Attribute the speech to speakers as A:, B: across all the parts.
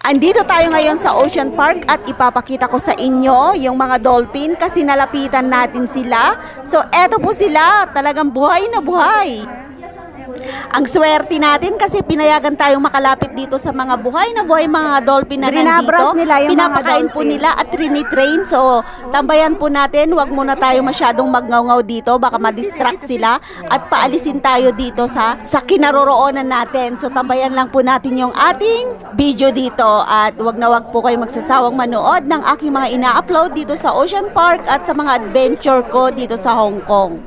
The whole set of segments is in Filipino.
A: Andito tayo ngayon sa Ocean Park at ipapakita ko sa inyo yung mga dolphin kasi nalapitan natin sila. So eto po sila, talagang buhay na buhay. Ang swerte natin kasi pinayagan tayong makalapit dito sa mga buhay na buhay mga dolphin na nandito. Pinapakain po nila at trinitrain. So tambayan po natin, wag muna tayo masyadong magngaw-ngaw dito, baka ma-distract sila at paalisin tayo dito sa kinaroroonan natin. So tambayan lang po natin yung ating video dito at wag na wag po kayo magsasawang manood ng aking mga ina-upload dito sa Ocean Park at sa mga adventure ko dito sa Hong Kong.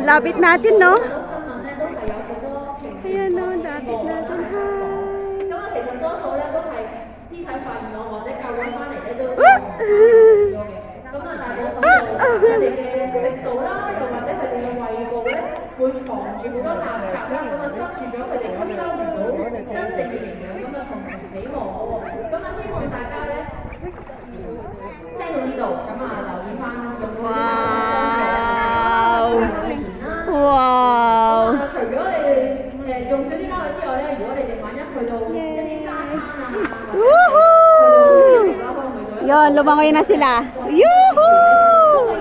A: Lapit natin, no? Ayan, no? Lapit natin. Yon, lumangoy na sila. Yuhuu!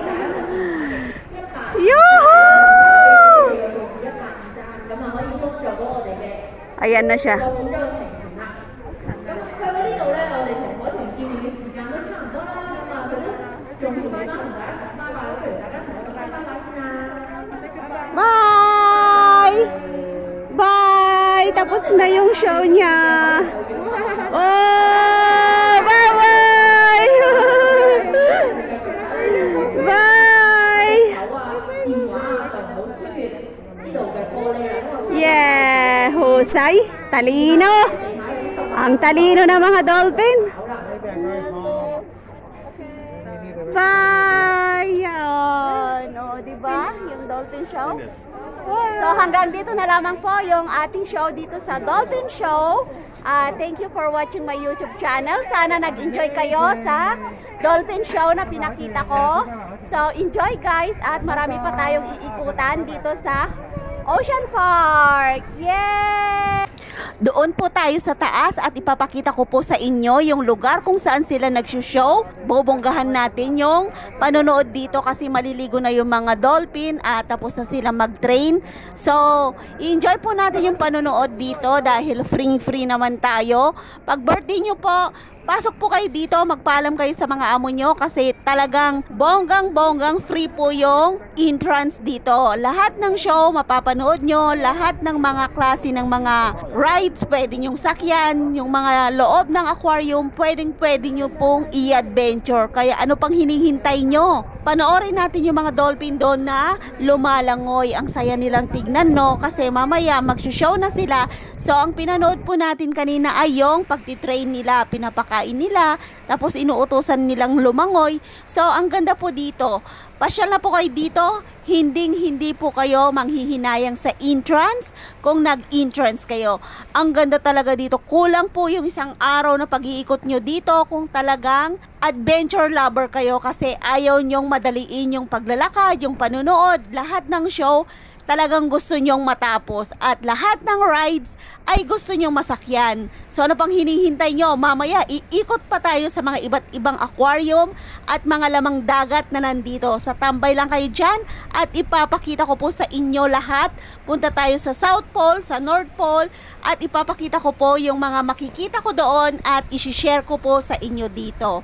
A: Yuhuu! Ayan na siya. Bye! Bye! Tapos na yung show niya. Oh! Bye-bye! Bye! Yeah! Husay! Talino! Ang talino ng mga dolphin! Bye! Yan! O, diba? Yung dolphin show. So hanggang dito na lamang po yung ating show dito sa Dolphin Show. Thank you for watching my YouTube channel. Sana nag-enjoy kayo sa Dolphin Show na pinakita ko. So enjoy guys at marami pa tayong iikutan dito sa Ocean Park! Yay! Doon po tayo sa taas at ipapakita ko po sa inyo yung lugar kung saan sila nagsushow. Bobonggahan natin yung panonood dito kasi maliligo na yung mga dolphin at tapos na sila mag-train. So, enjoy po natin yung panonood dito dahil free naman tayo. Pag birthday nyo po, pasok po kayo dito, magpaalam kayo sa mga amo nyo kasi talagang bonggang free po yung entrance dito. Lahat ng show mapapanood nyo, lahat ng mga klase ng mga rides pwede nyong sakyan, yung mga loob ng aquarium pwede nyo pong i-adventure. Kaya ano pang hinihintay nyo? Panoorin natin yung mga dolphin doon na lumalangoy. Ang saya nilang tignan, no? Kasi mamaya magsishow na sila. So ang pinanood po natin kanina ay yung pagtitrain nila, pinapakain nila, tapos inuutosan nilang lumangoy. So ang ganda po dito. Pasyal na po kayo dito. Hindi po kayo manghihinayang sa entrance kung nag-entrance kayo. Ang ganda talaga dito. Kulang po yung isang araw na pag-iikot nyo dito kung talagang adventure lover kayo kasi ayaw nyong madaliin yung paglalakad, yung panunood, lahat ng show talagang gusto nyong matapos at lahat ng rides ay gusto nyong masakyan. So ano pang hinihintay nyo? Mamaya iikot pa tayo sa mga iba't ibang aquarium at mga lamang dagat na nandito. Sa tambay lang kayo dyan at ipapakita ko po sa inyo lahat. Punta tayo sa South Pole, sa North Pole at ipapakita ko po yung mga makikita ko doon at isi-share ko po sa inyo dito.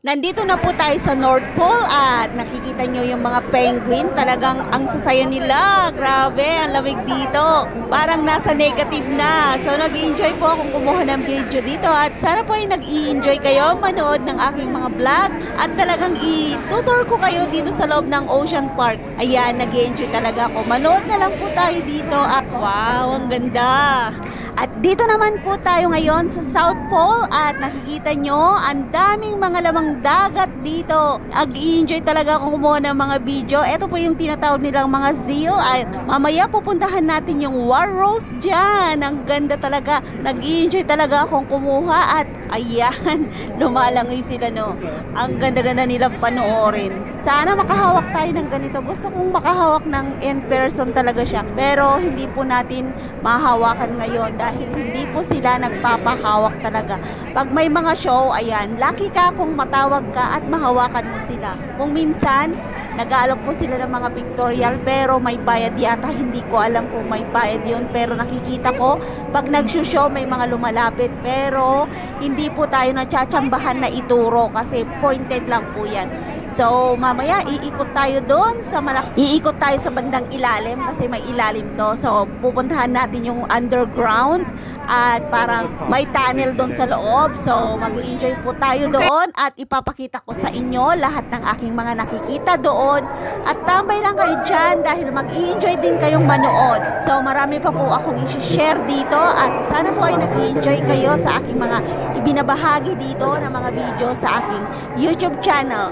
A: Nandito na po tayo sa North Pole at nakikita nyo yung mga penguin. Talagang ang sasaya nila. Grabe, ang lamig dito. Parang nasa negative na. So nag-enjoy po akong kumuha ng video dito at sana po ay nag-i-enjoy kayo manood ng aking mga vlog at talagang i-tutor ko kayo dito sa loob ng Ocean Park. Ayan, nag-i-enjoy talaga ako. Manood na lang po tayo dito at wow, ang ganda. At dito naman po tayo ngayon sa South Pole at nakikita nyo ang daming mga lamang dagat dito. Nag-i-enjoy talaga akong kumuha ng mga video. Ito po yung tinatawag nilang mga seal at mamaya pupuntahan natin yung walrus dyan. Ang ganda talaga. Nag-i-enjoy talaga akong kumuha at ayan, lumalangoy sila, no. Ang ganda-ganda nilang panoorin. Sana makahawak tayo ng ganito. Gusto kong makahawak ng in person talaga siya. Pero hindi po natin mahawakan ngayon dahil hindi po sila nagpapahawak talaga. Pag may mga show, ayan, lucky ka kung matawag ka at mahawakan mo sila. Kung minsan, nag-aalok po sila ng mga pictorial pero may bayad yata. Hindi ko alam kung may bayad yun. Pero nakikita ko, pag nag-show may mga lumalapit. Pero hindi po tayo natsatsambahan na ituro kasi pointed lang po yan. So, mamaya iikot tayo doon sa iikot tayo sa bandang ilalim kasi may ilalim to. So, pupuntahan natin yung underground at parang may tunnel doon sa loob. So, mag-enjoy po tayo doon at ipapakita ko sa inyo lahat ng aking mga nakikita doon. At tambay lang kayo dyan dahil mag-enjoy din kayong manood. So, marami pa po akong isi-share dito at sana po ay nag-enjoy kayo sa aking mga ibinabahagi dito na mga video sa aking YouTube channel.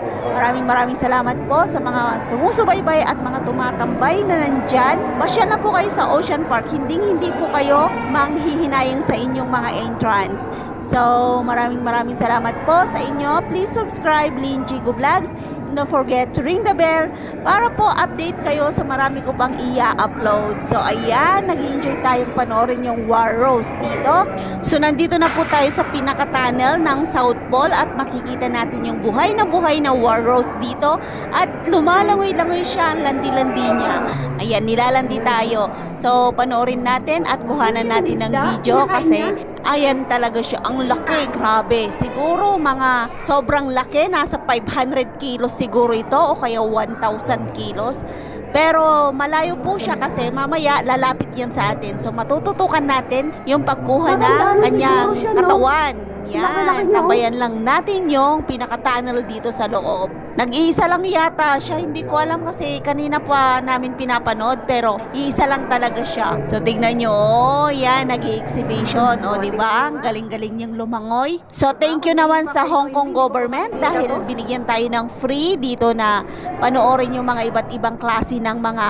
A: Maraming salamat po sa mga sumusubaybay at mga tumatambay na nandyan. Pasyal na po kayo sa Ocean Park. Hindi po kayo manghihinayang sa inyong mga entrance. So, maraming salamat po sa inyo. Please subscribe, Lynn Jigo Vlogs. Don't forget to ring the bell para po update kayo sa marami ko pang i-upload. So, ayan, nag-enjoy tayong panoorin yung walrus dito. So, nandito na po tayo sa pinaka-tunnel ng South Pole at makikita natin yung buhay na walrus dito. At lumalangoy-langoy siya, ang landi-landi niya. Ayan, nilalandi tayo. So, panoorin natin at kuhanan natin ng video kasi ayan talaga siya. Ang laki, grabe. Siguro mga sobrang laki. Nasa 500 kilos siguro ito o kaya 1,000 kilos. Pero malayo po siya kasi mamaya lalapit yan sa atin. So matututukan natin yung pagkuha ng kanyang katawan. Yan. Tabayan lang natin yung pinaka-tunnel dito sa loob. Nag-iisa lang yata siya, hindi ko alam kasi kanina pa namin pinapanood pero iisa lang talaga siya. So tignan nyo, oh, yan, nag-i-exhibition, o oh, diba? Ang galing-galing niyang lumangoy. So thank you naman sa Hong Kong government dahil binigyan tayo ng free dito na panoorin yung mga iba't ibang klase ng mga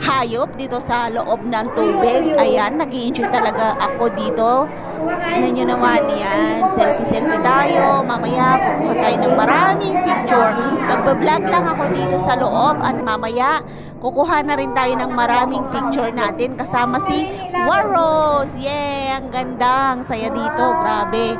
A: hayop dito sa loob ng tubig. Ayan, nag-i-enjoy talaga ako dito. Tignan nyo naman, yan, selfie-selfie tayo. Mamaya kukuha tayo ng maraming picture. Magbablog lang ako dito sa loob at mamaya kukuha na rin tayo ng maraming picture natin kasama si Waros. Yeah, ang ganda, ang saya dito, grabe.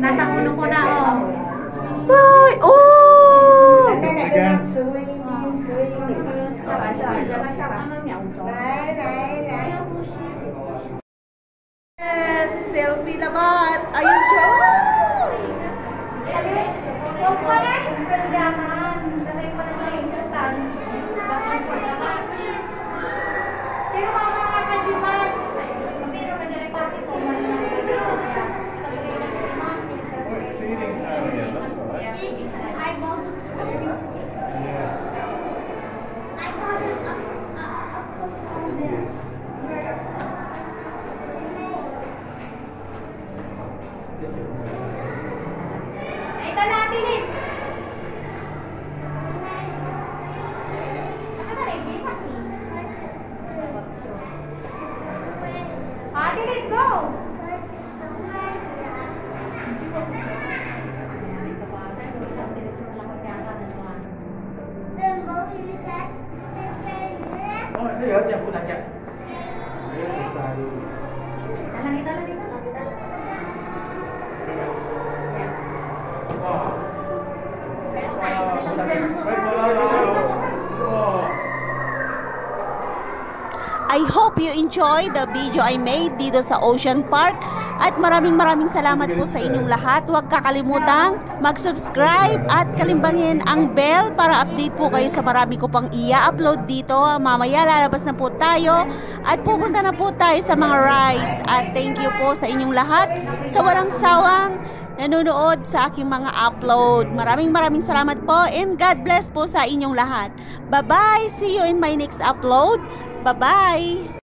B: Nasa ulo ko na, oh.
A: Ay, oh!
C: Swimming.
A: Yes, selfie labat. Ayun siya.
B: Huwag pa na. Pagyataan. Kasi pa na naiintutan. Pero mga kadiman. Pero nag-report ito. Ito na, Tilip. Ano na rin? Tilip, go!
A: I hope you enjoy the video I made dito sa Ocean Park at maraming salamat po sa inyong lahat. Huwag kakalimutang mag-subscribe at kalimbangin ang bell para update po kayo sa marami ko pang i-upload dito. Mamaya lalabas na po tayo at pupunta na po tayo sa mga rides. At thank you po sa inyong lahat sa walang sawang nanonood sa aking mga upload. Maraming salamat po and God bless po sa inyong lahat. Bye-bye! See you in my next upload. Bye-bye!